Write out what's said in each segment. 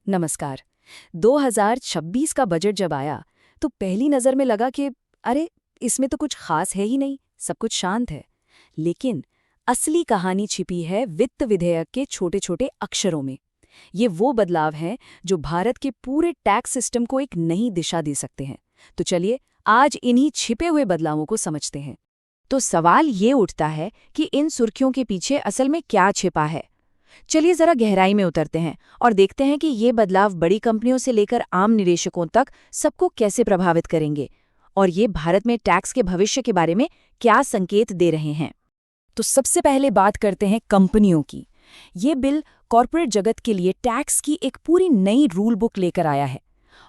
नमस्कार। 2026 का बजट जब आया तो पहली नज़र में लगा कि अरे इसमें तो कुछ खास है ही नहीं, सब कुछ शांत है। लेकिन असली कहानी छिपी है वित्त विधेयक के छोटे-छोटे अक्षरों में। ये वो बदलाव हैं जो भारत के पूरे टैक्स सिस्टम को एक नई दिशा दे सकते हैं। तो चलिए आज इन्हीं छिपे हुए बदलावों को समझते हैं। तो सवाल ये उठता है कि इन सुर्खियों के पीछे असल में क्या छिपा है। चलिए जरा गहराई में उतरते हैं और देखते हैं कि ये बदलाव बड़ी कंपनियों से लेकर आम निवेशकों तक सबको कैसे प्रभावित करेंगे और ये भारत में टैक्स के भविष्य के बारे में क्या संकेत दे रहे हैं। तो सबसे पहले बात करते हैं कंपनियों की। ये बिल कॉर्पोरेट जगत के लिए टैक्स की एक पूरी नई रूल बुक लेकर आया है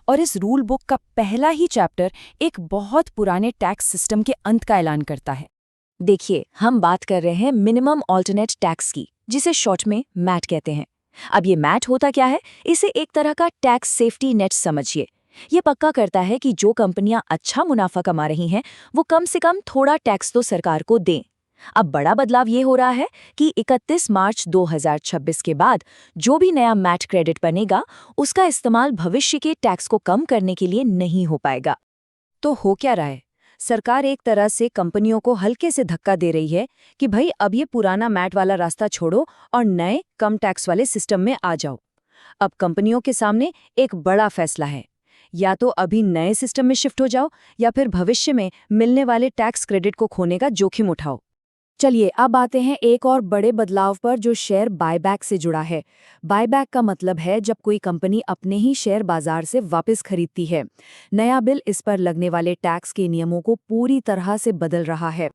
और इस रूल बुक का पहला ही चैप्टर एक बहुत पुराने टैक्स सिस्टम के अंत का ऐलान करता है। देखिए, हम बात कर रहे हैं मिनिमम ऑल्टरनेट टैक्स की, जिसे शॉर्ट में मैट कहते हैं। अब ये मैट होता क्या है? इसे एक तरह का टैक्स सेफ्टी नेट समझिए। ये पक्का करता है कि जो कंपनियां अच्छा मुनाफा कमा रही हैं, वो कम से कम थोड़ा टैक्स तो सरकार को दें। अब बड़ा बदलाव ये हो रहा है कि 31 मार्च 2026 के बाद जो भी नया मैट क्रेडिट बनेगा, उसका इस्तेमाल भविष्य के टैक्स को कम करने के लिए नहीं हो पाएगा। तो हो क्या रहा है? सरकार एक तरह से कंपनियों को हल्के से धक्का दे रही है कि भाई अब ये पुराना मैट वाला रास्ता छोड़ो और नए कम टैक्स वाले सिस्टम में आ जाओ। अब कंपनियों के सामने एक बड़ा फैसला है, या तो अभी नए सिस्टम में शिफ्ट हो जाओ या फिर भविष्य में मिलने वाले टैक्स क्रेडिट को खोने का जोखिम उठाओ। चलिए अब आते हैं एक और बड़े बदलाव पर जो शेयर बायबैक से जुड़ा है। बायबैक का मतलब है जब कोई कंपनी अपने ही शेयर बाजार से वापस खरीदती है। नया बिल इस पर लगने वाले टैक्स के नियमों को पूरी तरह से बदल रहा है।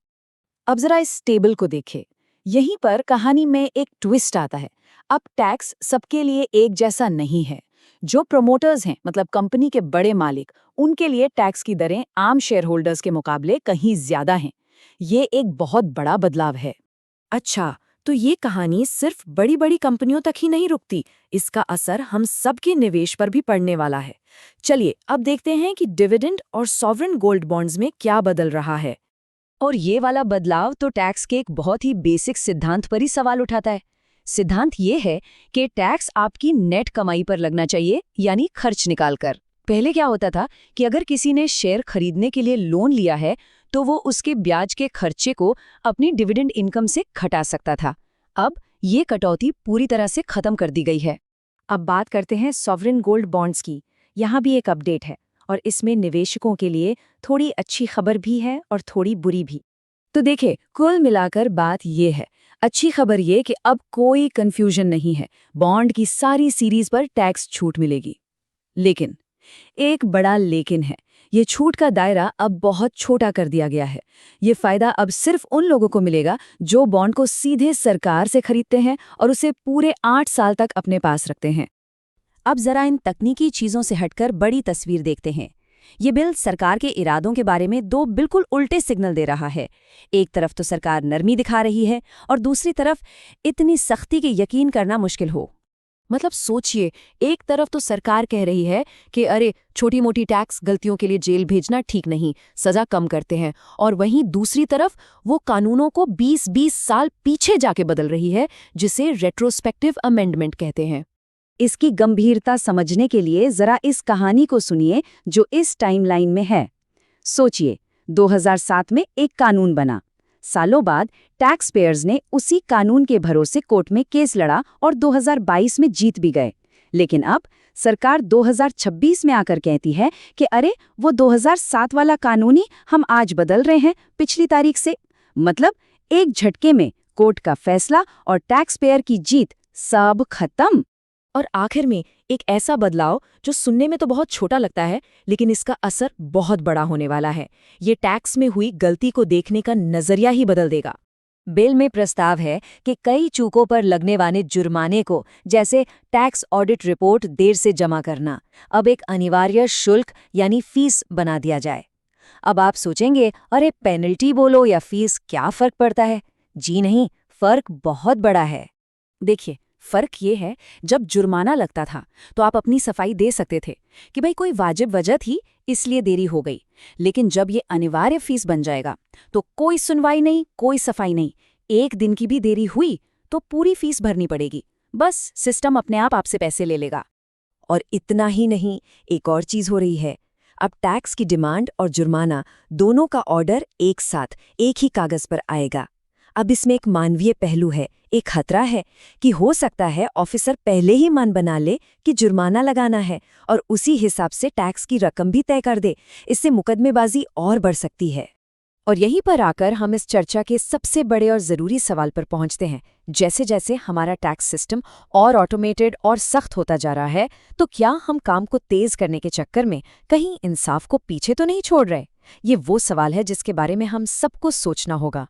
अब जरा इस टेबल को देखें। यहीं पर कहानी में एक ट्विस्ट आता है। अब टैक्स सबके लिए एक जैसा नहीं है। जो प्रमोटर्स हैं, मतलब कंपनी के बड़े मालिक, उनके लिए टैक्स की दरें आम शेयर होल्डर्स के मुकाबले कहीं ज्यादा हैं। ये एक बहुत बड़ा बदलाव है। अच्छा, तो ये कहानी सिर्फ बड़ी बड़ी कंपनियों तक ही नहीं रुकती, इसका असर हम सबके निवेश पर भी पड़ने वाला है। चलिए अब देखते हैं कि डिविडेंड और सॉवरेन गोल्ड बॉन्ड्स में क्या बदल रहा है। और ये वाला बदलाव तो टैक्स के एक बहुत ही बेसिक सिद्धांत पर ही सवाल उठाता है। सिद्धांत ये है कि टैक्स आपकी नेट कमाई पर लगना चाहिए, यानी खर्च निकालकर। पहले क्या होता था कि अगर किसी ने शेयर खरीदने के लिए लोन लिया है, तो वो उसके ब्याज के खर्चे को अपनी डिविडेंड इनकम से घटा सकता था। अब ये कटौती पूरी तरह से खत्म कर दी गई है। अब बात करते हैं सॉवरेन गोल्ड बॉन्ड्स की। यहाँ भी एक अपडेट है और इसमें निवेशकों के लिए थोड़ी अच्छी खबर भी है और थोड़ी बुरी भी। तो देखिए, कुल मिलाकर बात ये है। अच्छी खबर ये कि अब कोई कंफ्यूजन नहीं है, बॉन्ड की सारी सीरीज पर टैक्स छूट मिलेगी। लेकिन एक बड़ा लेकिन है, ये छूट का दायरा अब बहुत छोटा कर दिया गया है। ये फायदा अब सिर्फ उन लोगों को मिलेगा जो बॉन्ड को सीधे सरकार से खरीदते हैं और उसे पूरे 8 साल तक अपने पास रखते हैं। अब जरा इन तकनीकी चीजों से हटकर बड़ी तस्वीर देखते हैं। ये बिल सरकार के इरादों के बारे में दो बिल्कुल उल्टे सिग्नल दे रहा है। एक तरफ तो सरकार नरमी दिखा रही है और दूसरी तरफ इतनी सख्ती के यकीन करना मुश्किल हो। मतलब सोचिए, एक तरफ तो सरकार कह रही है कि अरे छोटी मोटी टैक्स गलतियों के लिए जेल भेजना ठीक नहीं, सजा कम करते हैं, और वहीं दूसरी तरफ वो कानूनों को 20-20 साल पीछे जाके बदल रही है, जिसे रेट्रोस्पेक्टिव अमेंडमेंट कहते हैं। इसकी गंभीरता समझने के लिए जरा इस कहानी को सुनिए जो इस टाइमलाइन में है। सोचिए, 2007 में एक कानून बना। सालों बाद टैक्स पेयर्स ने उसी कानून के भरोसे कोर्ट में केस लड़ा और 2022 में जीत भी गए। लेकिन अब सरकार 2026 में आकर कहती है कि अरे वो 2007 वाला कानून ही हम आज बदल रहे हैं पिछली तारीख से। मतलब एक झटके में कोर्ट का फैसला और टैक्स पेयर की जीत, सब खत्म। और आखिर में एक ऐसा बदलाव जो सुनने में तो बहुत छोटा लगता है, लेकिन इसका असर बहुत बड़ा होने वाला है। ये टैक्स में हुई गलती को देखने का नजरिया ही बदल देगा। बिल में प्रस्ताव है कि कई चूकों पर लगने वाले जुर्माने को, जैसे टैक्स ऑडिट रिपोर्ट देर से जमा करना, अब एक अनिवार्य शुल्क यानी फीस बना दिया जाए। अब आप सोचेंगे, अरे पेनल्टी बोलो या फीस, क्या फर्क पड़ता है? जी नहीं, फर्क बहुत बड़ा है। देखिए, फर्क ये है, जब जुर्माना लगता था तो आप अपनी सफाई दे सकते थे कि भाई कोई वाजिब वजह थी इसलिए देरी हो गई। लेकिन जब ये अनिवार्य फीस बन जाएगा तो कोई सुनवाई नहीं, कोई सफाई नहीं। एक दिन की भी देरी हुई तो पूरी फीस भरनी पड़ेगी। बस सिस्टम अपने आप आपसे पैसे ले लेगा। और इतना ही नहीं, एक और चीज हो रही है। अब टैक्स की डिमांड और जुर्माना दोनों का ऑर्डर एक साथ एक ही कागज पर आएगा। अब इसमें एक मानवीय पहलू है, एक खतरा है कि हो सकता है ऑफिसर पहले ही मन बना ले कि जुर्माना लगाना है और उसी हिसाब से टैक्स की रकम भी तय कर दे। इससे मुकदमेबाजी और बढ़ सकती है। और यहीं पर आकर हम इस चर्चा के सबसे बड़े और ज़रूरी सवाल पर पहुंचते हैं। जैसे जैसे हमारा टैक्स सिस्टम और ऑटोमेटेड और सख्त होता जा रहा है, तो क्या हम काम को तेज करने के चक्कर में कहीं इंसाफ को पीछे तो नहीं छोड़ रहे? ये वो सवाल है जिसके बारे में हम सबको सोचना होगा।